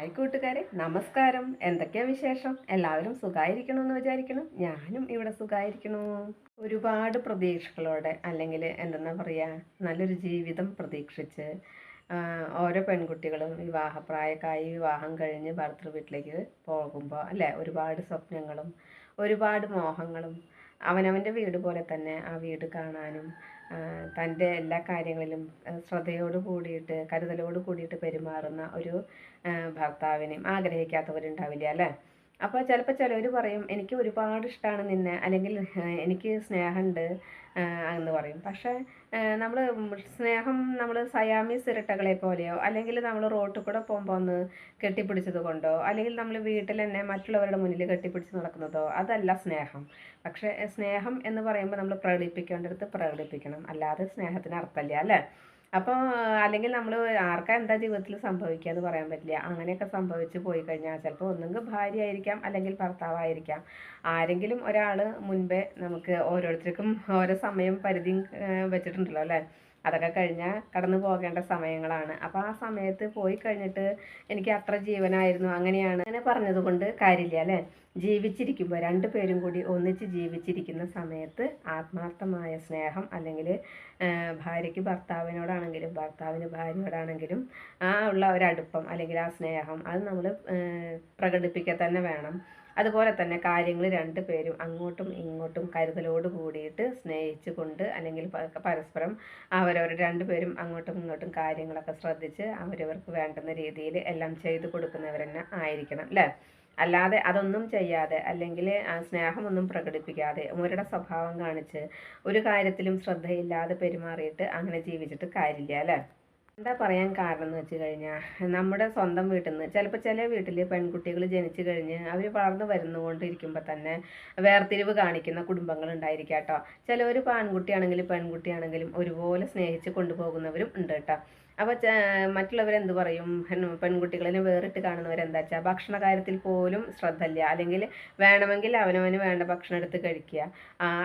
Hi കൂട്ടുകാരെ, നമസ്കാരം. എന്തൊക്കെയാ വിശേഷം? എല്ലാവരും സുഖമായിരിക്കണമെന്ന് വിചാരിക്കണം. ഞാനും ഇവിടെ സുഖമായിരിക്കണു. ഒരുപാട് പ്രതീക്ഷകളോടെ, അല്ലെങ്കിൽ എന്തെന്നാ പറയുക, നല്ലൊരു ജീവിതം പ്രതീക്ഷിച്ച് ഓരോ പെൺകുട്ടികളും വിവാഹപ്രായക്കായി വിവാഹം കഴിഞ്ഞ് ഭർത്തൃ വീട്ടിലേക്ക് പോകുമ്പോൾ അല്ലേ, ഒരുപാട് സ്വപ്നങ്ങളും ഒരുപാട് മോഹങ്ങളും അവനവൻ്റെ വീട് പോലെ തന്നെ ആ വീട് കാണാനും തൻ്റെ എല്ലാ കാര്യങ്ങളിലും ശ്രദ്ധയോട് കൂടിയിട്ട് കരുതലോട് കൂടിയിട്ട് പെരുമാറുന്ന ഒരു ഭർത്താവിനെയും ആഗ്രഹിക്കാത്തവരുണ്ടാവില്ല അല്ലേ. അപ്പോൾ ചിലപ്പോൾ ചിലർ പറയും എനിക്ക് ഒരുപാട് ഇഷ്ടമാണ് നിന്നെ, അല്ലെങ്കിൽ എനിക്ക് സ്നേഹമുണ്ട് എന്ന് പറയും. പക്ഷേ നമ്മൾ സ്നേഹം നമ്മൾ സയാമീസ് ഇരട്ടകളെ പോലെയോ, അല്ലെങ്കിൽ നമ്മൾ റോട്ടിൽ കൂടെ പോകുമ്പോൾ ഒന്ന് കെട്ടിപ്പിടിച്ചത് കൊണ്ടോ, അല്ലെങ്കിൽ നമ്മൾ വീട്ടിൽ തന്നെ മറ്റുള്ളവരുടെ മുന്നിൽ കെട്ടിപ്പിടിച്ച് നടക്കുന്നതോ അതല്ല സ്നേഹം. പക്ഷേ സ്നേഹം എന്ന് പറയുമ്പോൾ നമ്മൾ പ്രകടിപ്പിക്കേണ്ടടുത്ത് പ്രകടിപ്പിക്കണം, അല്ലാതെ സ്നേഹത്തിന് അർത്ഥമില്ല അല്ലേ. അപ്പോൾ അല്ലെങ്കിൽ നമ്മൾ ആർക്കാ എന്താ ജീവിതത്തിൽ സംഭവിക്കുക എന്ന് പറയാൻ പറ്റില്ല. അങ്ങനെയൊക്കെ സംഭവിച്ച് പോയി കഴിഞ്ഞാൽ ചിലപ്പോൾ ഒന്നുകിൽ ഭാര്യ ആയിരിക്കാം, അല്ലെങ്കിൽ ഭർത്താവായിരിക്കാം. ആരെങ്കിലും ഒരാൾ മുൻപേ നമുക്ക് ഓരോരുത്തർക്കും ഓരോ സമയം പരിധി വെച്ചിട്ടുണ്ടല്ലോ അല്ലേ. അതൊക്കെ കഴിഞ്ഞാൽ കടന്നു പോകേണ്ട സമയങ്ങളാണ്. അപ്പോൾ ആ സമയത്ത് പോയി കഴിഞ്ഞിട്ട് എനിക്ക് അത്ര ജീവനായിരുന്നു അങ്ങനെയാണ് അങ്ങനെ പറഞ്ഞത് കൊണ്ട് കാര്യമില്ല അല്ലേ. ജീവിച്ചിരിക്കുമ്പോൾ രണ്ടു പേരും കൂടി ഒന്നിച്ച് ജീവിച്ചിരിക്കുന്ന സമയത്ത് ആത്മാർത്ഥമായ സ്നേഹം, അല്ലെങ്കിൽ ഭാര്യയ്ക്ക് ഭർത്താവിനോടാണെങ്കിലും ഭർത്താവിന് ഭാര്യയോടാണെങ്കിലും ആ ഉള്ള ഒരടുപ്പം അല്ലെങ്കിൽ ആ സ്നേഹം അത് നമ്മൾ പ്രകടിപ്പിക്കുക തന്നെ വേണം. അതുപോലെ തന്നെ കാര്യങ്ങൾ രണ്ടു പേരും അങ്ങോട്ടും ഇങ്ങോട്ടും കരുതലോട് കൂടിയിട്ട് സ്നേഹിച്ചു കൊണ്ട്, അല്ലെങ്കിൽ പരസ്പരം അവരവർ രണ്ടുപേരും അങ്ങോട്ടും ഇങ്ങോട്ടും കാര്യങ്ങളൊക്കെ ശ്രദ്ധിച്ച് അവരവർക്ക് വേണ്ടുന്ന രീതിയിൽ എല്ലാം ചെയ്തു കൊടുക്കുന്നവർ തന്നെ ആയിരിക്കണം അല്ലേ. അല്ലാതെ അതൊന്നും ചെയ്യാതെ, അല്ലെങ്കിൽ സ്നേഹമൊന്നും പ്രകടിപ്പിക്കാതെ മുരട സ്വഭാവം കാണിച്ച് ഒരു കാര്യത്തിലും ശ്രദ്ധയില്ലാതെ പെരുമാറിയിട്ട് അങ്ങനെ ജീവിച്ചിട്ട് കാര്യമില്ല അല്ലേ. എന്താ പറയാൻ കാരണം എന്ന് വെച്ച് കഴിഞ്ഞാൽ, നമ്മുടെ സ്വന്തം വീട്ടിൽ നിന്ന് ചിലപ്പോൾ ചില വീട്ടിൽ പെൺകുട്ടികൾ ജനിച്ചു കഴിഞ്ഞ് അവർ വളർന്നു വരുന്നുകൊണ്ടിരിക്കുമ്പോൾ തന്നെ വേർതിരിവ് കാണിക്കുന്ന കുടുംബങ്ങൾ ഉണ്ടായിരിക്കാം കേട്ടോ. ചിലവർ ആൺകുട്ടിയാണെങ്കിലും പെൺകുട്ടിയാണെങ്കിലും ഒരുപോലെ സ്നേഹിച്ച് കൊണ്ടുപോകുന്നവരും ഉണ്ട് കേട്ടോ. അപ്പോൾ മറ്റുള്ളവരെന്ത് പറയും, പെൺകുട്ടികളെ വേറിട്ട് കാണുന്നവരെന്താ വെച്ചാൽ ഭക്ഷണ കാര്യത്തിൽ പോലും ശ്രദ്ധ ഇല്ല, അല്ലെങ്കിൽ വേണമെങ്കിൽ അവനവന് വേണ്ട ഭക്ഷണം എടുത്ത് കഴിക്കുക,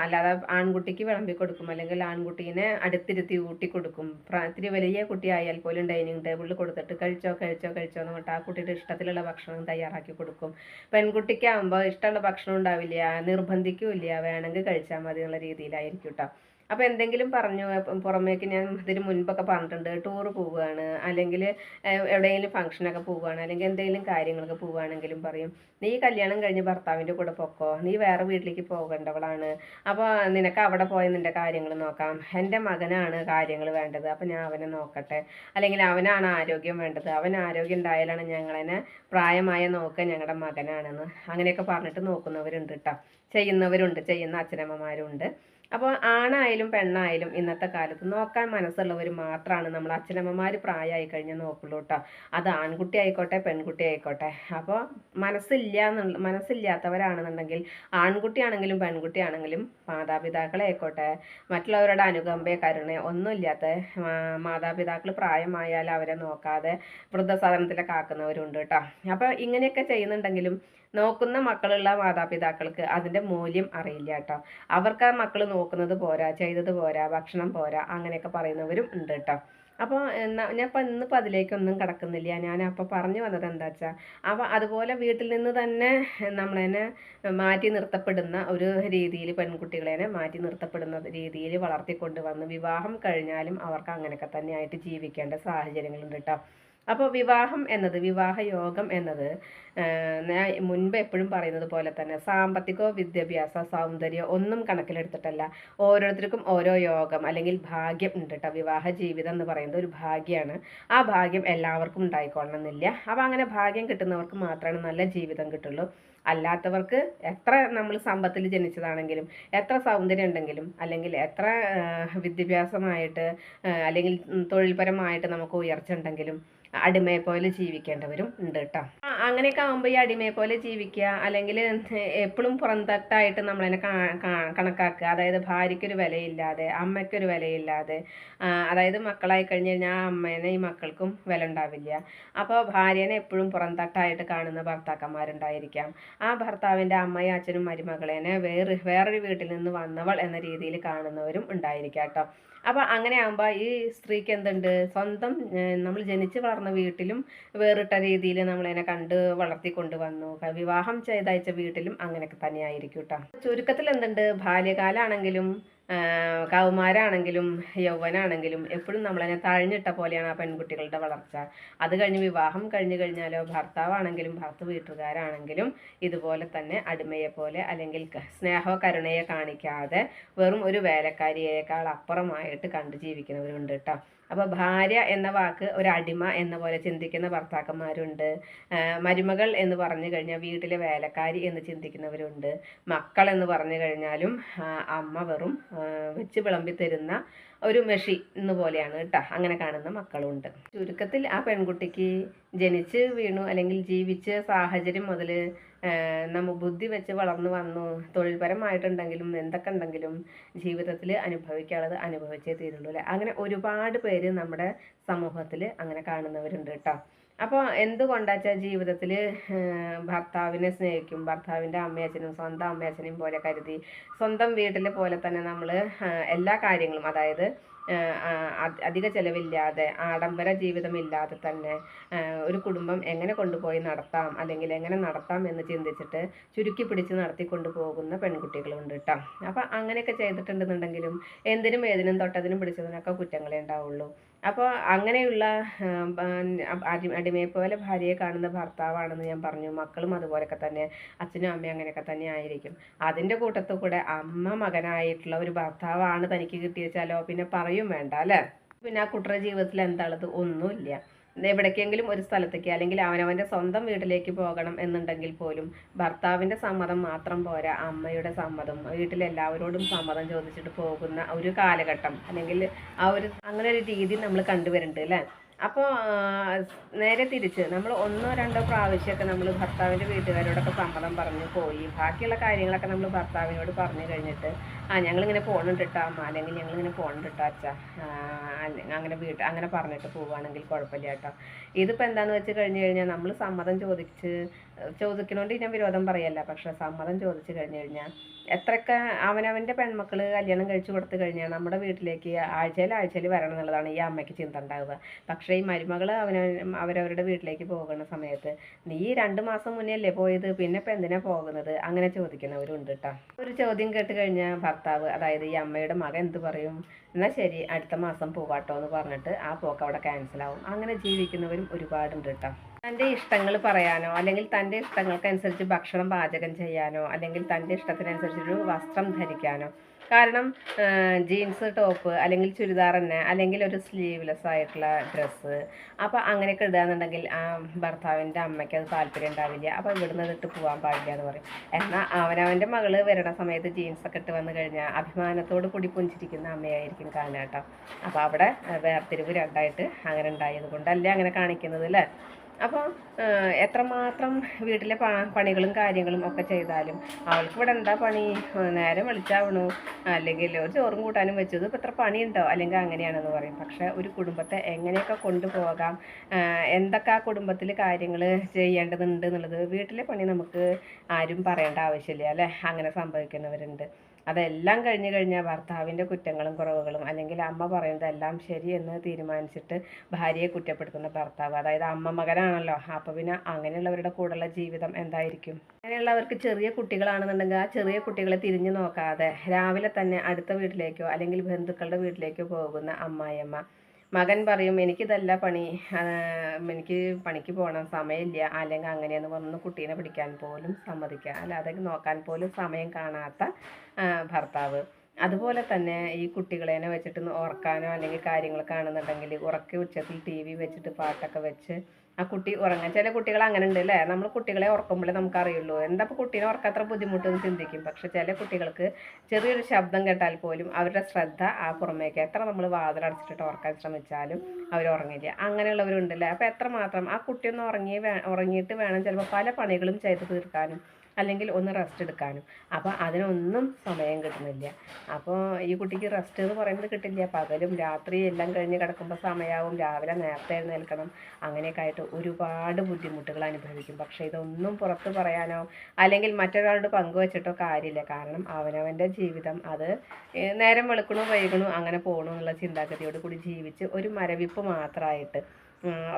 അല്ലാതെ ആൺകുട്ടിക്ക് വിളമ്പി കൊടുക്കും, അല്ലെങ്കിൽ ആൺകുട്ടീനെ അടുത്തിരുത്തി ഊട്ടി കൊടുക്കും. ഇത്തിരി വലിയ കുട്ടിയായാൽ പോലും ഡൈനിങ് ടേബിളിൽ കൊടുത്തിട്ട് കഴിച്ചോ കഴിച്ചോ കഴിച്ചോ എന്ന് പറഞ്ഞിട്ട് ആ കുട്ടിയുടെ ഇഷ്ടത്തിലുള്ള ഭക്ഷണം തയ്യാറാക്കി കൊടുക്കും. പെൺകുട്ടിക്കാവുമ്പോൾ ഇഷ്ടമുള്ള ഭക്ഷണം ഉണ്ടാവില്ല, നിർബന്ധിക്കില്ല, വേണമെങ്കിൽ കഴിച്ചാൽ മതി എന്നുള്ള രീതിയിലായിരിക്കും കേട്ടോ. അപ്പോൾ എന്തെങ്കിലും പറഞ്ഞു പുറമേക്ക്, ഞാൻ ഇതിന് മുൻപൊക്കെ പറഞ്ഞിട്ടുണ്ട്, ടൂർ പോവുകയാണ്, അല്ലെങ്കിൽ എവിടെയെങ്കിലും ഫംഗ്ഷനൊക്കെ പോവുകയാണ്, അല്ലെങ്കിൽ എന്തെങ്കിലും കാര്യങ്ങളൊക്കെ പോവുകയാണെങ്കിലും പറയും, നീ കല്യാണം കഴിഞ്ഞ് ഭർത്താവിൻ്റെ കൂടെ പൊക്കോ, നീ വേറെ വീട്ടിലേക്ക് പോകേണ്ടവളാണ്, അപ്പോൾ നിനക്ക് അവിടെ പോയി നിൻ്റെ കാര്യങ്ങൾ നോക്കാം, എൻ്റെ മകനാണ് കാര്യങ്ങൾ വേണ്ടത്, അപ്പോൾ ഞാൻ അവനെ നോക്കട്ടെ, അല്ലെങ്കിൽ അവനാണ് ആരോഗ്യം വേണ്ടത്, അവൻ ആരോഗ്യം ഉണ്ടായാലാണ് ഞങ്ങളെന്നെ പ്രായമായ നോക്കുക ഞങ്ങളുടെ മകനാണെന്ന് അങ്ങനെയൊക്കെ പറഞ്ഞിട്ട് നോക്കുന്നവരുണ്ട് കേട്ടോ. ചെയ്യുന്നവരുണ്ട്, ചെയ്യുന്ന അച്ഛനമ്മമാരുണ്ട്. അപ്പോൾ ആണായാലും പെണ്ണായാലും ഇന്നത്തെ കാലത്ത് നോക്കാൻ മനസ്സുള്ളവർ മാത്രമാണ് നമ്മൾ അച്ഛനമ്മമാർ പ്രായമായി കഴിഞ്ഞാൽ നോക്കുള്ളൂ കേട്ടോ. അത് ആൺകുട്ടി ആയിക്കോട്ടെ പെൺകുട്ടി ആയിക്കോട്ടെ. അപ്പോൾ മനസ്സില്ലാത്തവരാണെന്നുണ്ടെങ്കിൽ ആൺകുട്ടിയാണെങ്കിലും പെൺകുട്ടിയാണെങ്കിലും മാതാപിതാക്കളെ ആയിക്കോട്ടെ, മറ്റുള്ളവരുടെ അനുകമ്പയോ കരുണയോ ഒന്നുമില്ലാത്ത മാതാപിതാക്കൾ പ്രായമായാൽ അവരെ നോക്കാതെ വൃദ്ധസദനത്തിലൊക്കെ ആക്കുന്നവരുണ്ട് കേട്ടോ. അപ്പോൾ ഇങ്ങനെയൊക്കെ ചെയ്യുന്നുണ്ടെങ്കിലും നോക്കുന്ന മക്കളുള്ള മാതാപിതാക്കൾക്ക് അതിൻ്റെ മൂല്യം അറിയില്ല കേട്ടോ. അവർക്ക് ആ മക്കൾ നോക്കുന്നത് പോരാ, ചെയ്തത് പോരാ, ഭക്ഷണം പോരാ, അങ്ങനെയൊക്കെ പറയുന്നവരും ഉണ്ട് കേട്ടോ. അപ്പോൾ ഞാൻ ഇന്നിപ്പോൾ അതിലേക്കൊന്നും കിടക്കുന്നില്ല. ഞാൻ അപ്പോൾ പറഞ്ഞു വന്നത് എന്താ വെച്ചാൽ, അപ്പോൾ അതുപോലെ വീട്ടിൽ നിന്ന് തന്നെ നമ്മളതിനെ മാറ്റി നിർത്തപ്പെടുന്ന ഒരു രീതിയിൽ, പെൺകുട്ടികളെ മാറ്റി നിർത്തപ്പെടുന്ന രീതിയിൽ വളർത്തിക്കൊണ്ട് വന്ന് വിവാഹം കഴിഞ്ഞാലും അവർക്ക് അങ്ങനെയൊക്കെ തന്നെയായിട്ട് ജീവിക്കേണ്ട സാഹചര്യങ്ങളുണ്ട് കേട്ടോ. അപ്പോൾ വിവാഹം എന്നത്, വിവാഹ യോഗം എന്നത് ഞാൻ മുൻപ് എപ്പോഴും പറയുന്നത് പോലെ തന്നെ സാമ്പത്തികമോ വിദ്യാഭ്യാസ സൗന്ദര്യമോ ഒന്നും കണക്കിലെടുത്തിട്ടല്ല. ഓരോരുത്തർക്കും ഓരോ യോഗം അല്ലെങ്കിൽ ഭാഗ്യം ഉണ്ട് കേട്ടോ. വിവാഹ ജീവിതം എന്ന് പറയുന്നത് ഒരു ഭാഗ്യമാണ്. ആ ഭാഗ്യം എല്ലാവർക്കും ഉണ്ടായിക്കൊള്ളണം എന്നില്ല. അപ്പോൾ അങ്ങനെ ഭാഗ്യം കിട്ടുന്നവർക്ക് മാത്രമാണ് നല്ല ജീവിതം കിട്ടുള്ളൂ. അല്ലാത്തവർക്ക് എത്ര നമ്മൾ സമ്പത്തിൽ ജനിച്ചതാണെങ്കിലും, എത്ര സൗന്ദര്യം ഉണ്ടെങ്കിലും, അല്ലെങ്കിൽ എത്ര വിദ്യാഭ്യാസമായിട്ട് അല്ലെങ്കിൽ തൊഴിൽപരമായിട്ട് നമുക്ക് ഉയർച്ച ഉണ്ടെങ്കിലും അടിമയെ പോലെ ജീവിക്കേണ്ടവരും ഉണ്ട് കേട്ടോ. അങ്ങനെയൊക്കെ ആകുമ്പോൾ ഈ അടിമയെ പോലെ ജീവിക്കുക, അല്ലെങ്കിൽ എപ്പോഴും പുറന്തട്ടായിട്ട് നമ്മളതിനെ കണക്കാക്കുക, അതായത് ഭാര്യയ്ക്കൊരു വിലയില്ലാതെ, അമ്മയ്ക്കൊരു വിലയില്ലാതെ, അതായത് മക്കളായി കഴിഞ്ഞ് കഴിഞ്ഞാൽ ആ അമ്മേനെ ഈ മക്കൾക്കും വില ഉണ്ടാവില്ല. അപ്പോൾ ഭാര്യനെ എപ്പോഴും പുറന്തട്ടായിട്ട് കാണുന്ന ഭർത്താക്കന്മാരുണ്ടായിരിക്കാം. ആ ഭർത്താവിൻ്റെ അമ്മയും അച്ഛനും മരുമകളേനെ വേറൊരു വീട്ടിൽ നിന്ന് വന്നവൾ എന്ന രീതിയിൽ കാണുന്നവരും ഉണ്ടായിരിക്കാം കേട്ടോ. അപ്പോൾ അങ്ങനെ ആകുമ്പോൾ ഈ സ്ത്രീക്ക് എന്തുണ്ട്, സ്വന്തം നമ്മൾ ജനിച്ച് വളർന്ന വീട്ടിലും വേറിട്ട രീതിയിൽ നമ്മളതിനെ കണ്ട് വളർത്തിക്കൊണ്ട് വന്നു, വിവാഹം ചെയ്തയച്ച വീട്ടിലും അങ്ങനെയൊക്കെ തന്നെയായിരിക്കും കേട്ടോ. ചുരുക്കത്തിൽ എന്തുണ്ട്, ബാല്യകാലാണെങ്കിലും കൗമാരാണെങ്കിലും യൗവനാണെങ്കിലും എപ്പോഴും നമ്മളതിനെ തഴഞ്ഞിട്ട പോലെയാണ് ആ പെൺകുട്ടികളുടെ വളർച്ച. അത് കഴിഞ്ഞ് വിവാഹം കഴിഞ്ഞു കഴിഞ്ഞാലോ ഭർത്താവാണെങ്കിലും ഭർത്തൃ വീട്ടുകാരാണെങ്കിലും ഇതുപോലെ തന്നെ അടിമയെ പോലെ അല്ലെങ്കിൽ സ്നേഹമോ കരുണയെ കാണിക്കാതെ വെറും ഒരു വേലക്കാരിയേക്കാൾ അപ്പുറമായിട്ട് കണ്ടു ജീവിക്കുന്നവരുണ്ട് കേട്ടോ. അപ്പോൾ ഭാര്യ എന്ന വാക്ക് ഒരു അടിമ എന്ന പോലെ ചിന്തിക്കുന്ന ഭർത്താക്കന്മാരുണ്ട്. മരുമകൾ എന്ന് പറഞ്ഞു കഴിഞ്ഞാൽ വീട്ടിലെ വേലക്കാരി എന്ന് ചിന്തിക്കുന്നവരുണ്ട്. മക്കൾ എന്ന് പറഞ്ഞു കഴിഞ്ഞാലും അമ്മ വെറും വെച്ച് വിളമ്പി തരുന്ന ഒരു മെഷി എന്ന് പോലെയാണ് കേട്ടോ, അങ്ങനെ കാണുന്ന മക്കളുണ്ട്. ചുരുക്കത്തിൽ ആ പെൺകുട്ടിക്ക് ജനിച്ച് വീണു അല്ലെങ്കിൽ ജീവിച്ച സാഹചര്യം മുതൽ നമ്മ ബുദ്ധി വെച്ച് വളർന്നു വന്നു, തൊഴിൽപരമായിട്ടുണ്ടെങ്കിലും എന്തൊക്കെ ഉണ്ടെങ്കിലും ജീവിതത്തിൽ അനുഭവിക്കാനുള്ളത് അനുഭവിച്ചേ തീരുള്ളൂ അല്ലേ. അങ്ങനെ ഒരുപാട് പേര് നമ്മുടെ സമൂഹത്തിൽ അങ്ങനെ കാണുന്നവരുണ്ട് കേട്ടോ. അപ്പോൾ എന്തുകൊണ്ടാച്ചാൽ ജീവിതത്തിൽ ഭർത്താവിനെ സ്നേഹിക്കും, ഭർത്താവിൻ്റെ അമ്മയച്ഛനും സ്വന്തം അമ്മയച്ഛനെയും പോലെ കരുതി സ്വന്തം വീട്ടിലെ പോലെ തന്നെ നമ്മൾ എല്ലാ കാര്യങ്ങളും, അതായത് അധിക ചെലവില്ലാതെ ആഡംബര ജീവിതമില്ലാതെ തന്നെ ഒരു കുടുംബം എങ്ങനെ കൊണ്ടുപോയി നടത്താം അല്ലെങ്കിൽ എങ്ങനെ നടത്താം എന്ന് ചിന്തിച്ചിട്ട് ചുരുക്കി പിടിച്ച് നടത്തിക്കൊണ്ട് പോകുന്ന പെൺകുട്ടികളുണ്ട് കേട്ടോ. അപ്പം അങ്ങനെയൊക്കെ ചെയ്തിട്ടുണ്ടെന്നുണ്ടെങ്കിലും എന്തിനും ഏതിനും തൊട്ടതിനും പിടിച്ചതിനൊക്കെ കുറ്റങ്ങളേ ഉണ്ടാവുള്ളൂ. അപ്പോൾ അങ്ങനെയുള്ള അടിമയെ പോലെ ഭാര്യയെ കാണുന്ന ഭർത്താവാണെന്ന് ഞാൻ പറഞ്ഞു. മക്കളും അതുപോലെയൊക്കെ തന്നെ, അച്ഛനും അമ്മയും അങ്ങനെയൊക്കെ തന്നെ ആയിരിക്കും. അതിൻ്റെ കൂട്ടത്തിൽ കൂടെ അമ്മ മകനായിട്ടുള്ള ഒരു ഭർത്താവാണ് തനിക്ക് കിട്ടിയച്ചാലോ പിന്നെ പറയും വേണ്ട അല്ലേ. പിന്നെ ആ കുട്ടിയുടെ ജീവിതത്തിൽ എന്താണുള്ളത്, ഒന്നുമില്ല. എവിടേക്കെങ്കിലും ഒരു സ്ഥലത്തേക്ക് അല്ലെങ്കിൽ അവനവൻ്റെ സ്വന്തം വീട്ടിലേക്ക് പോകണം എന്നുണ്ടെങ്കിൽ പോലും ഭർത്താവിൻ്റെ സമ്മതം മാത്രം പോരാ, അമ്മയുടെ സമ്മതം, വീട്ടിലെല്ലാവരോടും സമ്മതം ചോദിച്ചിട്ട് പോകുന്ന ഒരു കാലഘട്ടം അല്ലെങ്കിൽ ആ ഒരു അങ്ങനെ ഒരു രീതി നമ്മൾ കണ്ടുവരുന്നുണ്ട് അല്ലേ. അപ്പോൾ നേരെ തിരിച്ച് നമ്മൾ ഒന്നോ രണ്ടോ പ്രാവശ്യമൊക്കെ നമ്മൾ ഭർത്താവിൻ്റെ വീട്ടുകാരോടൊക്കെ സമ്മതം പറഞ്ഞു പോയി, ബാക്കിയുള്ള കാര്യങ്ങളൊക്കെ നമ്മൾ ഭർത്താവിനോട് പറഞ്ഞു കഴിഞ്ഞിട്ട് ഞങ്ങളിങ്ങനെ പോകണുണ്ട് കേട്ടോ അമ്മ, അല്ലെങ്കിൽ ഞങ്ങളിങ്ങനെ പോകണുണ്ട് കേട്ടോ അച്ഛ, അങ്ങനെ പറഞ്ഞിട്ട് പോവുകയാണെങ്കിൽ കുഴപ്പമില്ല കേട്ടോ. ഇതിപ്പോൾ എന്താണെന്ന് വെച്ച് കഴിഞ്ഞ് കഴിഞ്ഞാൽ നമ്മൾ സമ്മതം ചോദിക്കണോണ്ട് ഞാൻ വിരോധം പറയല്ല, പക്ഷെ സമ്മതം ചോദിച്ചു കഴിഞ്ഞ് കഴിഞ്ഞാൽ എത്രയൊക്കെ അവനവൻ്റെ പെൺമക്കൾ കല്യാണം കഴിച്ചു കൊടുത്തു കഴിഞ്ഞാൽ നമ്മുടെ വീട്ടിലേക്ക് ആഴ്ചയിൽ വരണം എന്നുള്ളതാണ് ഈ അമ്മയ്ക്ക് ചിന്ത ഉണ്ടാവുക. പക്ഷേ ഈ മരുമകൾ അവരവരുടെ വീട്ടിലേക്ക് പോകുന്ന സമയത്ത് നീ 2 മാസം മുന്നേ അല്ലേ പോയത്, പിന്നെ ഇപ്പം എന്തിനാ പോകുന്നത്, അങ്ങനെ ചോദിക്കുന്നവരുണ്ട് കേട്ടോ. ഒരു ചോദ്യം കേട്ട് കഴിഞ്ഞാൽ ഭർത്താവ്, അതായത് ഈ അമ്മയുടെ മകൻ എന്ത് പറയും, എന്നാൽ ശരി അടുത്ത മാസം പോകാട്ടോ എന്ന് പറഞ്ഞിട്ട് ആ പോക്ക് അവിടെ ക്യാൻസലാവും. അങ്ങനെ ജീവിക്കുന്നവരും ഒരുപാടുണ്ട് കേട്ടോ. തൻ്റെ ഇഷ്ടങ്ങൾ പറയാനോ അല്ലെങ്കിൽ തൻ്റെ ഇഷ്ടങ്ങൾക്കനുസരിച്ച് ഭക്ഷണം പാചകം ചെയ്യാനോ അല്ലെങ്കിൽ തൻ്റെ ഇഷ്ടത്തിനനുസരിച്ചൊരു വസ്ത്രം ധരിക്കാനോ, കാരണം ജീൻസ് ടോപ്പ് അല്ലെങ്കിൽ ചുരിദാർ തന്നെ അല്ലെങ്കിൽ ഒരു സ്ലീവ്ലെസ് ആയിട്ടുള്ള ഡ്രസ്സ്, അപ്പോൾ അങ്ങനെയൊക്കെ ഇടുകയെന്നുണ്ടെങ്കിൽ ആ ഭർത്താവിൻ്റെ അമ്മയ്ക്ക് അത് താല്പര്യം ഉണ്ടാവില്ല. അപ്പോൾ ഇവിടുന്ന് ഇട്ട് പോകാൻ പാടില്ല എന്ന് പറയും. എന്നാൽ അവനവൻ്റെ മകള് വരണ സമയത്ത് ജീൻസൊക്കെ ഇട്ട് വന്നു കഴിഞ്ഞാൽ അഭിമാനത്തോട് കൂടി പുഞ്ചിരിക്കുന്ന അമ്മയായിരിക്കും കാണുക കേട്ടോ. അപ്പോൾ അവിടെ വേർതിരിവ് രണ്ടായിട്ട് അങ്ങനെ ഉണ്ടായത് കൊണ്ടല്ലേ അങ്ങനെ കാണിക്കുന്നത് അല്ലേ. അപ്പോൾ എത്രമാത്രം വീട്ടിലെ പണികളും കാര്യങ്ങളും ഒക്കെ ചെയ്താലും അവൾക്ക് ഇവിടെ എന്താ പണി, നേരം വെളിച്ചാവണു അല്ലെങ്കിൽ ഒരു ചോറും കൂട്ടാനും വെച്ചത് ഇപ്പോൾ എത്ര പണിയുണ്ടോ അല്ലെങ്കിൽ അങ്ങനെയാണെന്ന് പറയും. പക്ഷേ ഒരു കുടുംബത്തെ എങ്ങനെയൊക്കെ കൊണ്ടുപോകാം, എന്തൊക്കെ ആ കുടുംബത്തിൽ കാര്യങ്ങൾ ചെയ്യേണ്ടതുണ്ട് എന്നുള്ളത് വീട്ടിലെ പണി നമുക്ക് ആരും പറയേണ്ട ആവശ്യമില്ല അല്ലേ. അങ്ങനെ സംഭവിക്കുന്നവരുണ്ട്. അതെല്ലാം കഴിഞ്ഞ് കഴിഞ്ഞാൽ ഭർത്താവിൻ്റെ കുറ്റങ്ങളും കുറവുകളും അല്ലെങ്കിൽ അമ്മ പറയുന്നതെല്ലാം ശരിയെന്ന് തീരുമാനിച്ചിട്ട് ഭാര്യയെ കുറ്റപ്പെടുത്തുന്ന ഭർത്താവ്, അതായത് അമ്മ മകനാണല്ലോ. അപ്പോൾ പിന്നെ അങ്ങനെയുള്ളവരുടെ കൂടെയുള്ള ജീവിതം എന്തായിരിക്കും. അങ്ങനെയുള്ളവർക്ക് ചെറിയ കുട്ടികളാണെന്നുണ്ടെങ്കിൽ ആ ചെറിയ കുട്ടികളെ തിരിഞ്ഞു നോക്കാതെ രാവിലെ തന്നെ അടുത്ത വീട്ടിലേക്കോ അല്ലെങ്കിൽ ബന്ധുക്കളുടെ വീട്ടിലേക്കോ പോകുന്ന അമ്മായിയമ്മ, മകൻ പറയും എനിക്കിതല്ല പണി, എനിക്ക് പണിക്ക് പോകണം സമയമില്ല അല്ലെങ്കിൽ അങ്ങനെയെന്ന് പറഞ്ഞ് കുട്ടീനെ പിടിക്കാൻ പോലും സമ്മതിക്കുക, അല്ലാതെ നോക്കാൻ പോലും സമയം കാണാത്ത ഭർത്താവ്. അതുപോലെ തന്നെ ഈ കുട്ടികളെന്നെ വെച്ചിട്ട് ഉറക്കാനോ അല്ലെങ്കിൽ കാര്യങ്ങൾ കാണുന്നുണ്ടെങ്കിൽ ഉറക്കെ ഉച്ചത്തിൽ TV വെച്ചിട്ട് പാട്ടൊക്കെ വെച്ച് ആ കുട്ടി ഉറങ്ങാൻ, ചില കുട്ടികൾ അങ്ങനെ ഉണ്ട് അല്ലേ. നമ്മൾ കുട്ടികളെ ഉറക്കുമ്പോഴേ നമുക്കറിയുള്ളൂ എന്താ ഇപ്പോൾ കുട്ടീനെ ഉറക്കത്ര ബുദ്ധിമുട്ടെന്ന് ചിന്തിക്കും. പക്ഷെ ചില കുട്ടികൾക്ക് ചെറിയൊരു ശബ്ദം കേട്ടാൽ പോലും അവരുടെ ശ്രദ്ധ ആ പുറമേക്ക്, എത്ര നമ്മൾ വാതിലടച്ചിട്ട് ഉറക്കാൻ ശ്രമിച്ചാലും അവർ ഉറങ്ങില്ല. അങ്ങനെയുള്ളവരുണ്ടല്ലേ. അപ്പോൾ എത്രമാത്രം ആ കുട്ടിയൊന്ന് ഉറങ്ങിയിട്ട് വേണം ചിലപ്പോൾ പല പണികളും ചെയ്ത് തീർക്കാനും അല്ലെങ്കിൽ ഒന്ന് റെസ്റ്റ് എടുക്കാനും. അപ്പോൾ അതിനൊന്നും സമയം കിട്ടുന്നില്ല. അപ്പോൾ ഈ കുട്ടിക്ക് റെസ്റ്റ് എന്ന് പറയുന്നത് കിട്ടില്ല. പകലും രാത്രി എല്ലാം കഴിഞ്ഞ് കിടക്കുമ്പോൾ സമയമാവും, രാവിലെ നേരത്തെ എഴുന്നേൽക്കണം. അങ്ങനെയൊക്കെ ആയിട്ട് ഒരുപാട് ബുദ്ധിമുട്ടുകൾ അനുഭവിക്കും. പക്ഷേ ഇതൊന്നും പുറത്ത് പറയാനോ അല്ലെങ്കിൽ മറ്റൊരാളോട് പങ്കുവച്ചിട്ടോ കാര്യമില്ല. കാരണം അവനവൻ്റെ ജീവിതം അത് നേരം വെളുക്കണു വൈകണു അങ്ങനെ പോകണു എന്നുള്ള ചിന്താഗതിയോട് കൂടി ജീവിച്ച് ഒരു മരവിപ്പ് മാത്രമായിട്ട്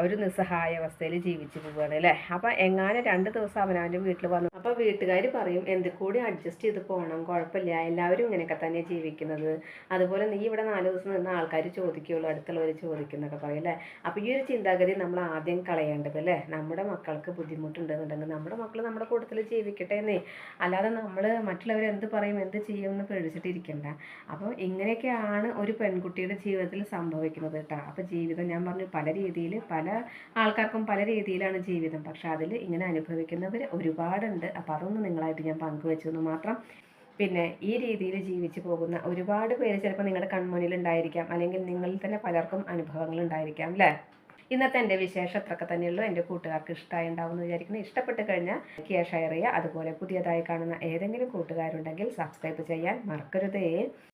ഒരു നിസ്സഹായ അവസ്ഥയിൽ ജീവിച്ചു പോവുകയാണ് അല്ലേ. അപ്പം എങ്ങാനും 2 ദിവസം അവനവൻ്റെ വീട്ടിൽ വന്നു അപ്പോൾ വീട്ടുകാർ പറയും എന്ത് കൂടി അഡ്ജസ്റ്റ് ചെയ്ത് പോകണം, കുഴപ്പമില്ല, എല്ലാവരും ഇങ്ങനെയൊക്കെ തന്നെ ജീവിക്കുന്നത്, അതുപോലെ നീ ഇവിടെ 4 ദിവസം നിന്ന് ആൾക്കാർ ചോദിക്കുകയുള്ളൂ, അടുത്തുള്ളവർ ചോദിക്കുന്നൊക്കെ പറയും അല്ലേ. അപ്പോൾ ഈ ഒരു ചിന്താഗതി നമ്മൾ ആദ്യം കളയേണ്ടത് അല്ലേ. നമ്മുടെ മക്കൾക്ക് ബുദ്ധിമുട്ടുണ്ടെന്നുണ്ടെങ്കിൽ നമ്മുടെ മക്കൾ നമ്മുടെ കൂട്ടത്തിൽ ജീവിക്കട്ടെ എന്നേ, അല്ലാതെ നമ്മൾ മറ്റുള്ളവർ എന്ത് പറയും എന്ത് ചെയ്യും എന്ന് പേടിച്ചിട്ടിരിക്കണ്ട. അപ്പോൾ ഇങ്ങനെയൊക്കെയാണ് ഒരു പെൺകുട്ടിയുടെ ജീവിതത്തിൽ സംഭവിക്കുന്നത് കേട്ടോ. അപ്പോൾ ജീവിതം ഞാൻ പറഞ്ഞു പല രീതിയിൽ പല ആൾക്കാർക്കും പല രീതിയിലാണ് ജീവിതം. പക്ഷെ അതിൽ ഇങ്ങനെ അനുഭവിക്കുന്നവർ ഒരുപാടുണ്ട്. അപ്പോൾ അതൊന്നും നിങ്ങളായിട്ട് ഞാൻ പങ്കുവെച്ചു എന്ന് മാത്രം. പിന്നെ ഈ രീതിയിൽ ജീവിച്ചു പോകുന്ന ഒരുപാട് പേര് ചിലപ്പോൾ നിങ്ങളുടെ കൺമുന്നിൽ ഉണ്ടായിരിക്കാം, അല്ലെങ്കിൽ നിങ്ങളിൽ തന്നെ പലർക്കും അനുഭവങ്ങൾ ഉണ്ടായിരിക്കാം അല്ലേ. ഇന്നത്തെ എൻ്റെ വിശേഷം അത്രയൊക്കെ തന്നെയുള്ളൂ. എൻ്റെ കൂട്ടുകാർക്ക് ഇഷ്ടമായി ഉണ്ടാവും എന്ന് വിചാരിക്കുന്നു. ഇഷ്ടപ്പെട്ട് കഴിഞ്ഞാൽ ഷെയർ ചെയ്യുക. അതുപോലെ പുതിയതായി കാണുന്ന ഏതെങ്കിലും കൂട്ടുകാരുണ്ടെങ്കിൽ സബ്സ്ക്രൈബ് ചെയ്യാൻ മറക്കരുതേ.